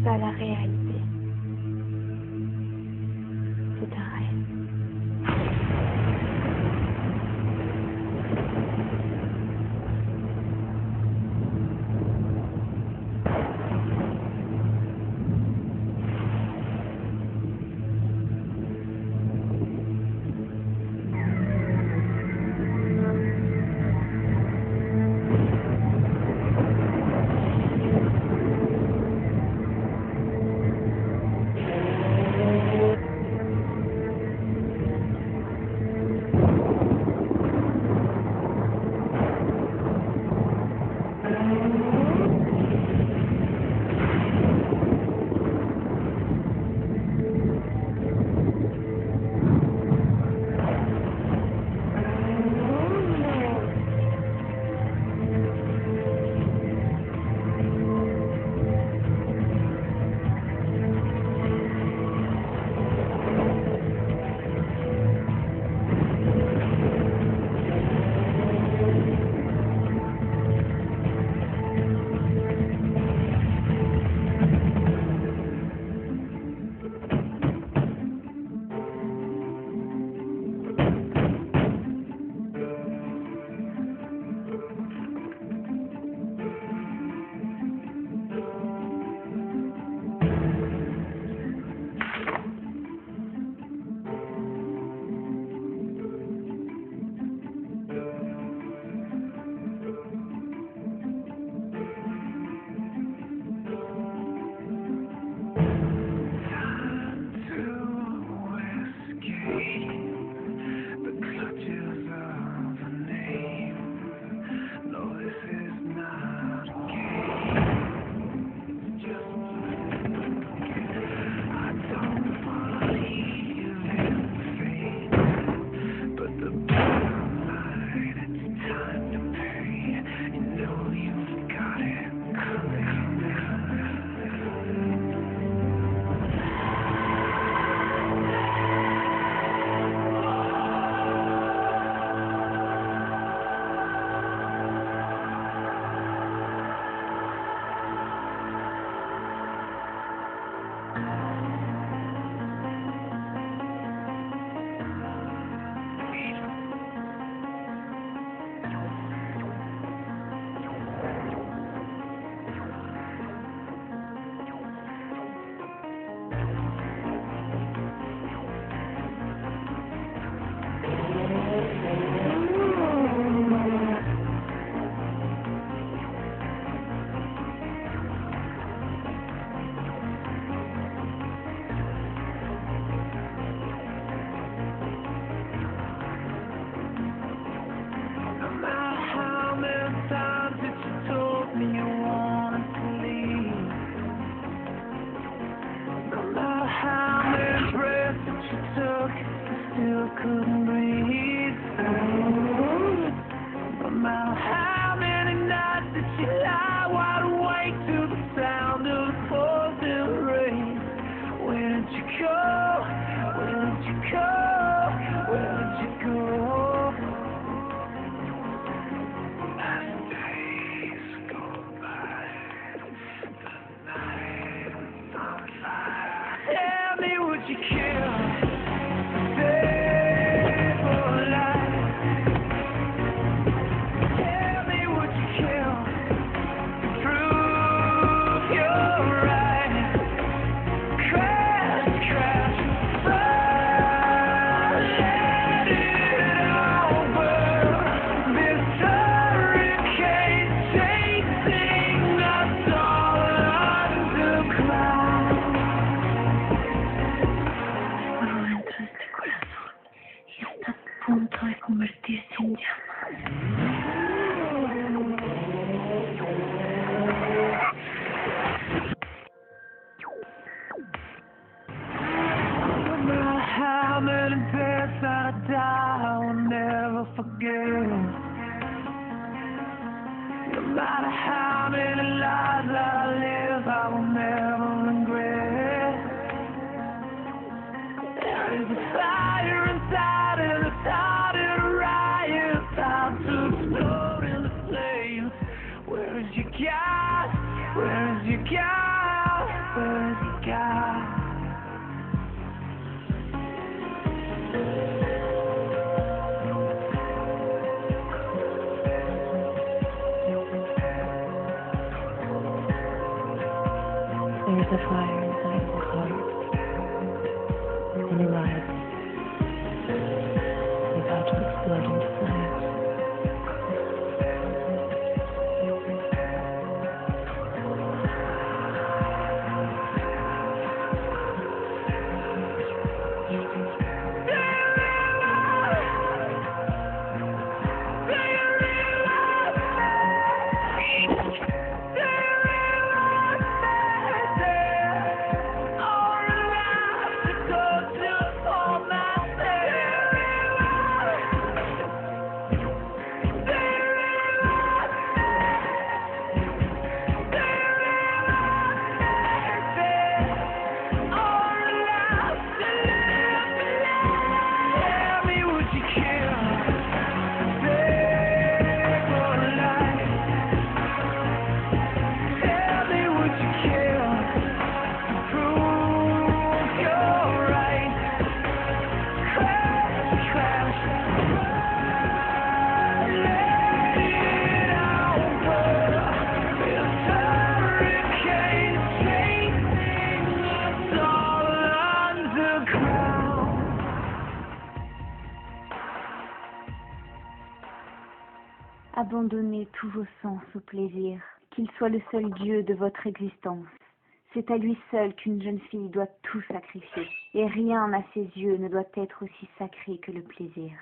Ça, la réalité. C'est un rêve. Couldn't breathe. No matter how many nights that you lie wide awake to the sound of the pouring rain. Where did you go? Where did you go? Where did you go? As days go by, the night's on fire. Tell me, would you kill? sky. There is a fire inside his heart, and he rises. He's about to explode into flames. Abandonnez tous vos sens au plaisir, qu'il soit le seul Dieu de votre existence. C'est à lui seul qu'une jeune fille doit tout sacrifier, et rien à ses yeux ne doit être aussi sacré que le plaisir.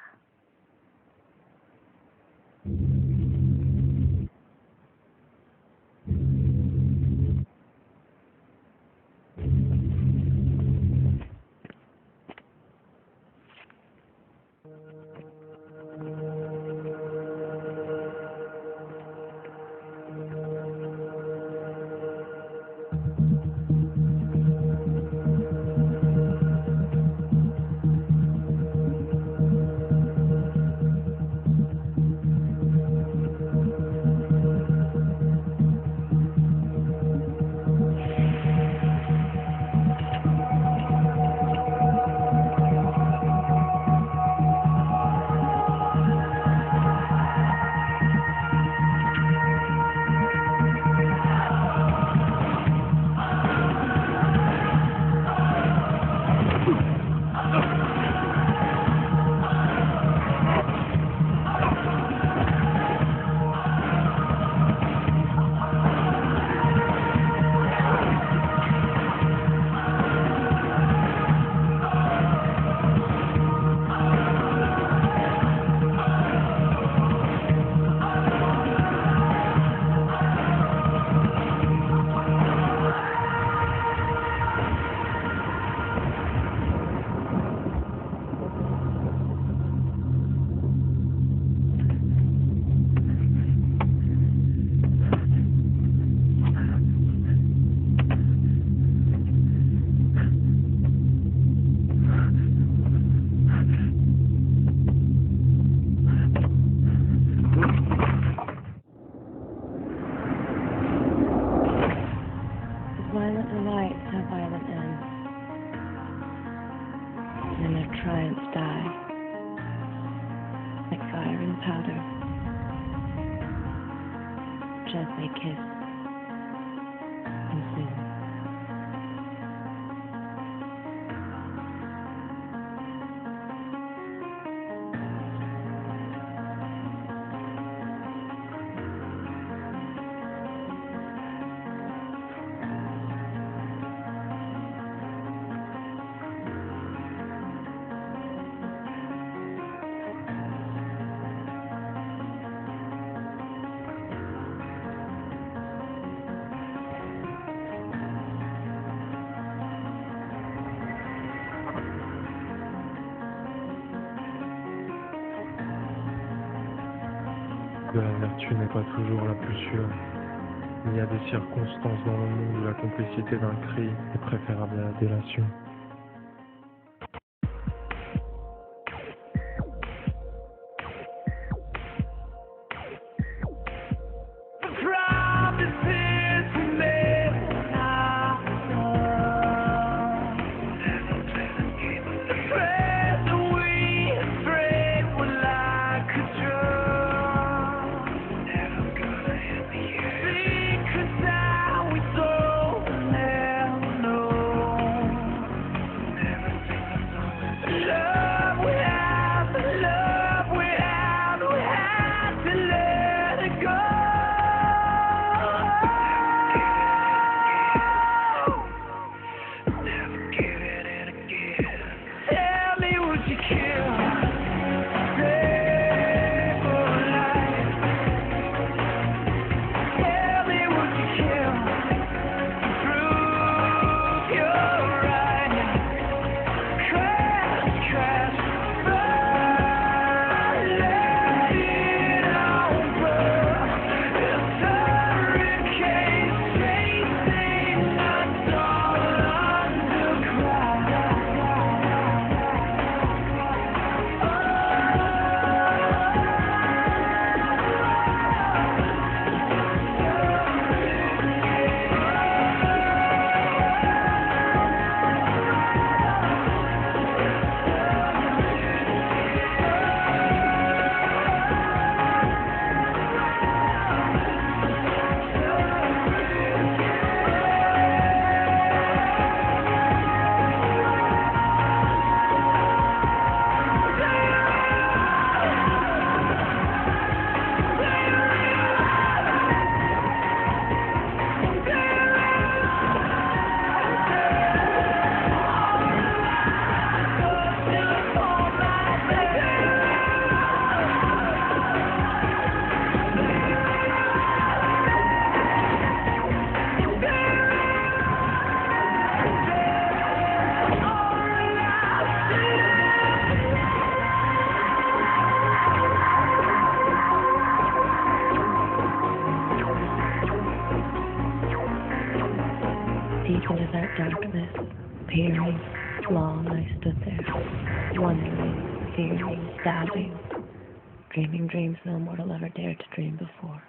Violent delights have violent ends, and their triumphs die, like fire and powder, which as they kiss, consume. Que la vertu n'est pas toujours la plus sûre. Il y a des circonstances dans le monde où la complicité d'un cri est préférable à la délation. that darkness, peering, long I stood there, wondering, fearing, doubting, dreaming dreams no mortal ever dared to dream before.